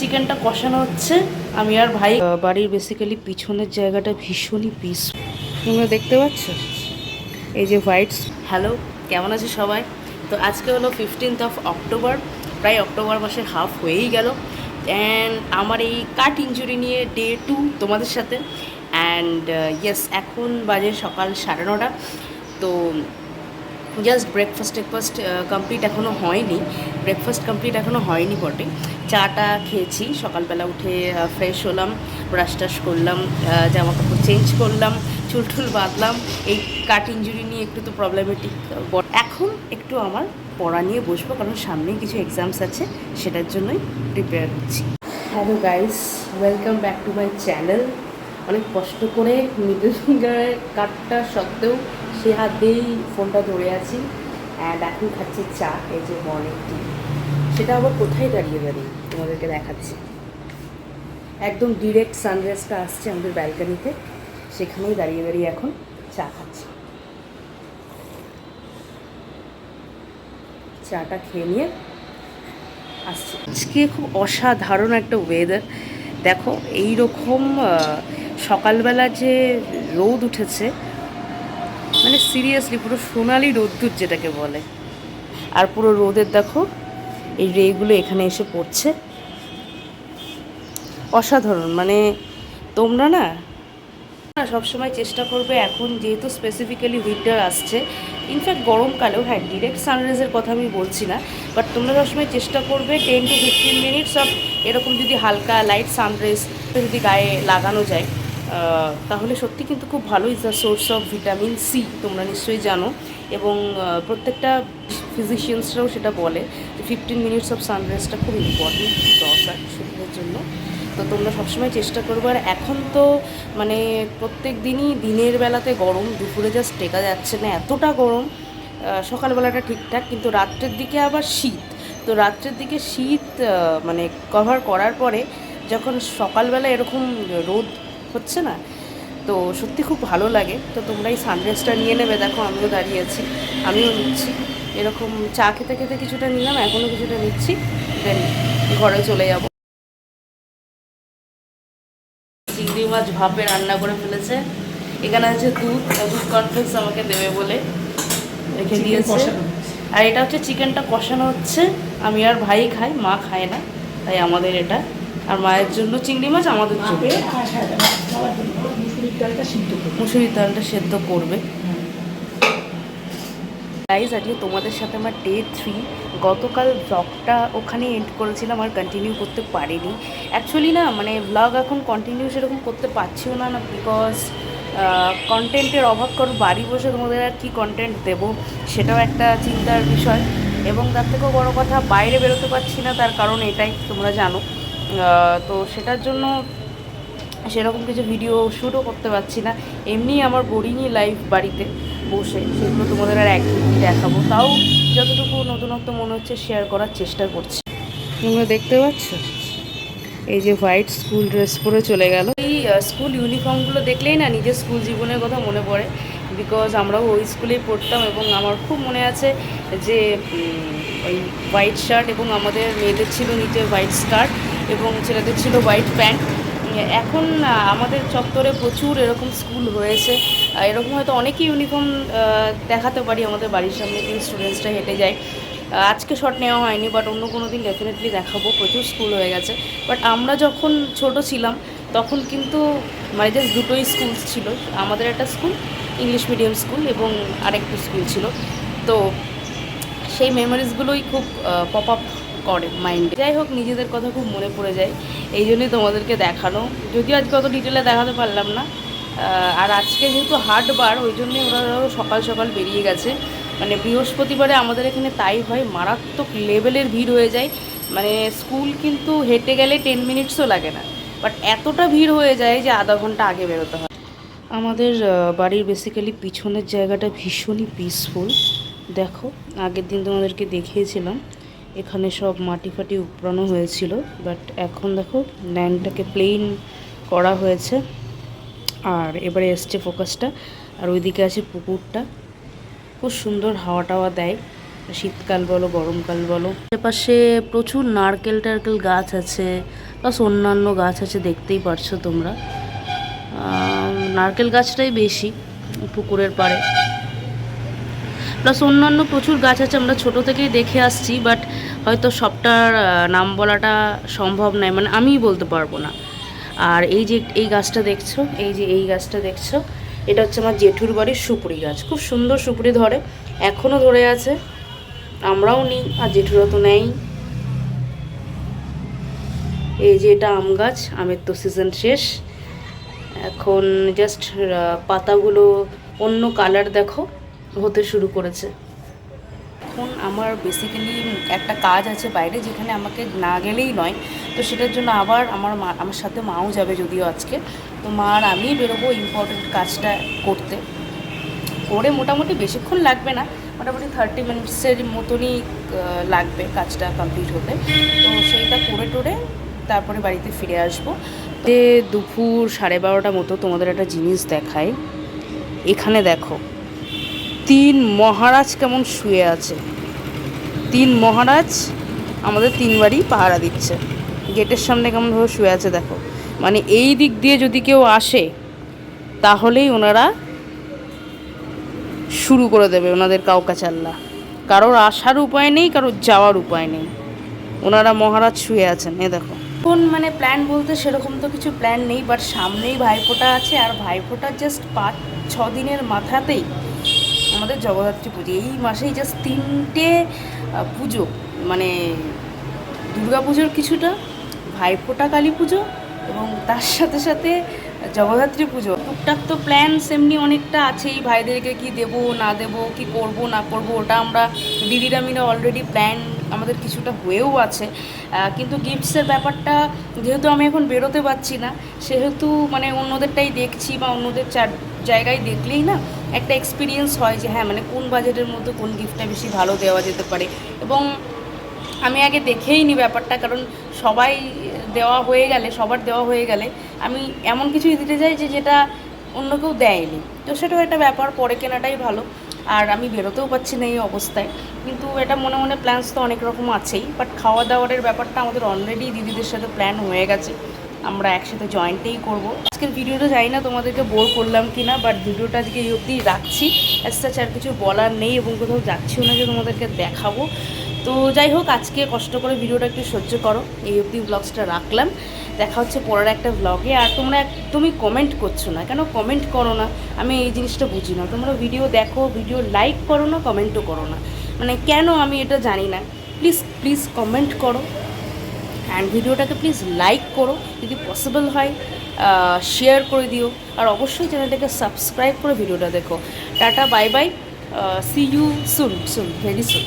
চিকেনটা কষানো হচ্ছে আমি আর ভাই। বাড়ির বেসিক্যালি পিছনের জায়গাটা ভীষণই পিস, তোমরা দেখতে পাচ্ছ এই যে হোয়াইটস। হ্যালো, কেমন আছে সবাই? তো আজকে হলো 15th অক্টোবর, প্রায় অক্টোবর মাসের হাফ হয়েই গেল। অ্যান্ড আমার এই কাট ইঞ্জুরি নিয়ে ডে 2 তোমাদের সাথে। অ্যান্ড ইয়েস, এখন বাজে সকাল 9:30। তো জাস্ট ব্রেকফাস্ট কমপ্লিট এখনও হয়নি, বটে। চাটা খেয়েছি, সকালবেলা উঠে ফ্রেশ হলাম, ব্রাশ টাশ করলাম, জামা কাপড় চেঞ্জ করলাম, চুল টুল বাঁধলাম। এই কাট ইঞ্জুরি নিয়ে একটু তো প্রবলেমেটিক। এখন একটু আমার পড়া নিয়ে বসবো, কারণ সামনেই কিছু এক্সামস আছে, সেটার জন্যই প্রিপেয়ার হচ্ছি। Hello guys, welcome back to my channel. অনেক কষ্ট করে মিডল ফিঙ্গারের কাটটা সত্ত্বেও সে হাত দিয়েই ফোনটা ধরে আছি। অ্যান্ড এখন খাচ্ছি চা, এই যে মর্নিং টি। সেটা আবার কোথায় দাঁড়িয়ে তোমাদেরকে দেখাচ্ছি। একদম ডিরেক্ট সানরাইজটা আসছে আমাদের ব্যালকানিতে, সেখানেই দাঁড়িয়ে এখন চা খাচ্ছি। চাটা খেয়ে নিয়ে আসছি। আজকে খুব অসাধারণ একটা ওয়েদার। দেখো, এই রকম সকালবেলা যে রোদ উঠেছে, মানে সিরিয়াসলি পুরো সোনালি রোদ্দুর যেটাকে বলে। আর পুরো রোদের দেখো এই রেগুলো এখানে এসে পড়ছে, অসাধারণ। মানে তোমরা না সবসময় চেষ্টা করবে, এখন যেহেতু স্পেসিফিক্যালি উইন্টার আসছে, ইনফ্যাক্ট গরমকালেও, হ্যাঁ ডিরেক্ট সানরাইজের কথা আমি বলছি না, বাট তোমরা সবসময় চেষ্টা করবে 10 to 15 মিনিটস অফ এরকম যদি হালকা লাইট সানরাইজ যদি গায়ে লাগানো যায়, তাহলে সত্যি কিন্তু খুব ভালো। Is the source of vitamin C, তোমরা নিশ্চয়ই জানো। এবং প্রত্যেকটা ফিজিশিয়ানসরাও সেটা বলে যে 15 মিনিটস অফ সানরাইজটা খুব ইম্পর্টেন্ট, দরকার শরীরের জন্য। তো তোমরা সবসময় চেষ্টা করবে। আর এখন তো মানে প্রত্যেক দিনই দিনের বেলাতে গরম, দুপুরে জাস্ট টেকা যাচ্ছে না, এতটা গরম। সকালবেলাটা ঠিকঠাক, কিন্তু রাত্রের দিকে আবার শীত। তো রাত্রের দিকে শীত মানে কভার করার পরে যখন সকালবেলা এরকম রোদ হচ্ছে না, তো সত্যি খুব ভালো লাগে। তো তোমরা এই সানরাইজটা নিয়ে নেবে। দেখো আমিও দাঁড়িয়ে আছি, আমিও নিচ্ছি এরকম চা খেতে খেতে কিছুটা নিলাম, এখনও কিছুটা নিচ্ছি, দেন ঘরে চলে যাব। চিংড়ি মাছ ভাপে রান্না করে ফেলেছে। এখানে আছে দুধ কনফ্লেক্স আমাকে দেবে বলে রেখে দিয়েছে। আর এটা হচ্ছে চিকেনটা কষানো হচ্ছে, আমি আর ভাই খাই, মা খায় না, তাই আমাদের এটা। আর মায়ের জন্য চিংড়ি মাছ, আমাদের জন্য মুসুরির ডালটা সেদ্ধ করবে। গাইজ, আজকে তোমাদের সাথে আমার ডে 3। গতকাল ব্লগটা ওখানে এন্ড করেছিলাম, আর কন্টিনিউ করতে পারিনি। অ্যাকচুয়ালি না, মানে ব্লগ এখন কন্টিনিউ সেরকম করতে পারছিও না, বিকজ কন্টেন্টের অভাব। কারণ বাড়ি বসে তোমাদের আর কী কন্টেন্ট দেবো, সেটাও একটা চিন্তার বিষয়। এবং তার থেকেও বড়ো কথা, বাইরে বেরোতে পারছি না, তার কারণ এটাই তোমরা জানো। তো সেটার জন্য সেরকম কিছু ভিডিও শ্যুটও করতে পারছি না। এমনি আমার বোরিংই লাইফ বাড়িতে বসে, সেগুলো তোমাদের আর একদিন দেখাবো। তাও যতটুকু নতুনত্ব মনে হচ্ছে শেয়ার করার চেষ্টা করছি। তোমরা দেখতে পাচ্ছ এই যে হোয়াইট স্কুল ড্রেস পরে চলে গেল। এই স্কুল ইউনিফর্মগুলো দেখলেই না নিজের স্কুল জীবনের কথা মনে পড়ে, বিকজ আমরাও ওই স্কুলেই পড়তাম। এবং আমার খুব মনে আছে যে ওই হোয়াইট শার্ট, এবং আমাদের মেয়েদের ছিল নিচে হোয়াইট স্কার্ট, এবং ছেলেদের ছিল হোয়াইট প্যান্ট। এখন আমাদের চত্বরে প্রচুর এরকম স্কুল হয়েছে। এরকম হয়তো অনেকই ইউনিফর্ম দেখাতে পারি, আমাদের বাড়ির সামনে দিয়ে স্টুডেন্টসরা হেঁটে যায়। আজকে শট নেওয়া হয়নি, বাট অন্য কোনো দিন ডেফিনেটলি দেখাবো। প্রচুর স্কুল হয়ে গেছে। বাট আমরা যখন ছোট ছিলাম তখন কিন্তু মানে জাস্ট দুটোই স্কুল ছিল। আমাদের একটা স্কুল ইংলিশ মিডিয়াম স্কুল, এবং আরেকটা স্কুল ছিল। তো সেই মেমোরিজগুলোই খুব পপ আপ করে মাইন্ডে। যাই হোক, নিজেদের কথা খুব মনে পড়ে যায়, এই জন্যই তোমাদেরকে দেখানো। যদিও আজকে অত ডিটেলে দেখাতে পারলাম না। আর আজকে যেহেতু হাটবার, ওই জন্যই ওরা সকাল সকাল বেরিয়ে গেছে। মানে বৃহস্পতিবারে আমাদের এখানে তাই হয়, মারাত্মক লেভেলের ভিড় হয়ে যায়। মানে স্কুল কিন্তু হেঁটে গেলে 10 মিনিটসও লাগে না, বাট এতটা ভিড় হয়ে যায় যে আধা ঘন্টা আগে বেরোতে হয়। আমাদের বাড়ির বেসিক্যালি পিছনের জায়গাটা ভীষণই পিসফুল। দেখো, আগের দিন তোমাদেরকে দেখিয়েছিলাম এখানে সব মাটি ফাটি উপড়ানো হয়েছিল, বাট এখন দেখো ল্যান্ডটাকে প্লেন করা হয়েছে। আর এবারে এসছে ফোকাসটা। আর ওইদিকে আছে পুকুরটা, খুব সুন্দর হাওয়া টাওয়া দেয়, শীতকাল বলো গরমকাল বলো। আশেপাশে প্রচুর নারকেল টারকেল গাছ আছে, প্লাস অন্যান্য গাছ আছে, দেখতেই পারছো তোমরা। নারকেল গাছটাই বেশি পুকুরের পাড়ে, প্লাস অন্যান্য প্রচুর গাছ আছে, আমরা ছোট থেকেই দেখে আসছি, বাট হয়তো সবটার নাম বলাটা সম্ভব নয়, মানে আমিই বলতে পারবো না। আর এই যে এই গাছটা দেখছো, এই গাছটা দেখছো, এটা হচ্ছে আমার জেঠুর বাড়ির সুপুরি গাছ। খুব সুন্দর সুপুরি ধরে, এখনও ধরে আছে, আমরাও নিই আর জেঠুরা তো নেই। এই যে এটা আম গাছ, আমের তো সিজন শেষ, এখন জাস্ট পাতাগুলো অন্য কালার দেখো হতে শুরু করেছে। এখন আমার বেসিক্যালি একটা কাজ আছে বাইরে, যেখানে আমাকে না গেলেই নয়, তো সেটার জন্য আবার আমার সাথে মাও যাবে যদিও আজকে। তো মা আর আমি বেরোবো ইম্পর্টেন্ট কাজটা করতে। করে মোটামুটি বেশিক্ষণ লাগবে না, মোটামুটি 30 মিনিটসের মতনই লাগবে কাজটা কমপ্লিট হতে। তো সেইটা করে টোরে তারপরে বাড়িতে ফিরে আসবো। যে দুপুর 12:30 মতো তোমাদের একটা জিনিস দেখায়। এখানে দেখো 3 মহারাজ কেমন শুয়ে আছে। 3 মহারাজ আমাদের 3 বাড়ি পাহারা দিচ্ছে। গেটের সামনে কেমনভাবে শুয়ে আছে দেখো, মানে এই দিক দিয়ে যদি কেউ আসে তাহলেই ওনারা শুরু করে দেবে ওনাদের কাউকা চাল্লা। কারোর আসার উপায় নেই, কারোর যাওয়ার উপায় নেই, ওনারা মহারাজ শুয়ে আছেন। এ দেখো কোন মানে প্ল্যান বলতে সেরকম তো কিছু প্ল্যান নেই, বাট সামনেই ভাইফোঁটা আছে, আর ভাইফোঁটার জাস্ট 5-6 দিনের মাথাতেই আমাদের জগদ্ধাত্রী পুজো। এই মাসেই জাস্ট 3টে পুজো, মানে দুর্গা পুজোর কিছুটা, ভাইফোঁটা কালী পুজো, এবং তার সাথে সাথে জগদ্ধাত্রী পুজো। টুকটাক তো প্ল্যান সেমনি অনেকটা আছেই, ভাইদেরকে কি দেবো না দেবো, কি করব না করব, ওটা আমরা দিদিরা মিলে অলরেডি প্ল্যান আমাদের কিছুটা হয়েও আছে। কিন্তু গিফটসের ব্যাপারটা যেহেতু আমি এখন বেরোতে পারছি না, সেহেতু মানে অন্যদেরটাই দেখছি, বা অন্যদের জায়গায় দেখলেই না একটা এক্সপিরিয়েন্স হয় যে হ্যাঁ মানে কোন বাজেটের মধ্যে কোন গিফটটা বেশি ভালো দেওয়া যেতে পারে। এবং আমি আগে দেখেই নি ব্যাপারটা, কারণ সবার দেওয়া হয়ে গেলে আমি এমন কিছুই দিতে চাই যেটা অন্য কেউ দেয়নি, তো সেটাও একটা ব্যাপার, পরে কেনাটাই ভালো। আর আমি বেরোতেও পারছি না এই অবস্থায়, কিন্তু এটা মনে মনে প্ল্যানস তো অনেক রকম আছেই, বাট খাওয়া দাওয়ারের ব্যাপারটা আমাদের অলরেডি দিদিদের সাথে প্ল্যান হয়ে গেছে, আমরা একসাথে জয়েন্টেই করব। আজকের ভিডিওটা জানি না তোমাদেরকে বোর করলাম কি না, বাট ভিডিওটা আজকে এই অবধি রাখছি। অ্যাজ আর কিছু বলার নেই, এবং কোথাও যাচ্ছিও না যে তোমাদেরকে দেখাবো। তো যাই হোক, আজকে কষ্ট করে ভিডিওটা একটু সহ্য করো, এই অবধি ব্লগসটা রাখলাম। দেখা হচ্ছে পরের একটা ব্লগে। আর তোমরা একদমই কমেন্ট করছো না, কেন কমেন্ট করো না? আমি এই জিনিসটা বুঝি না। তোমরা ভিডিও দেখো, ভিডিও লাইক করো না, কমেন্টও করো না, মানে কেন আমি এটা জানি না। প্লিজ প্লিজ কমেন্ট করো, অ্যান্ড ভিডিওটাকে প্লিজ লাইক করো, যদি পসিবল হয় শেয়ার করে দিও, আর অবশ্যই চ্যানেলটাকে সাবস্ক্রাইব করে ভিডিওটা দেখো। Tata, bye bye, see you soon very soon.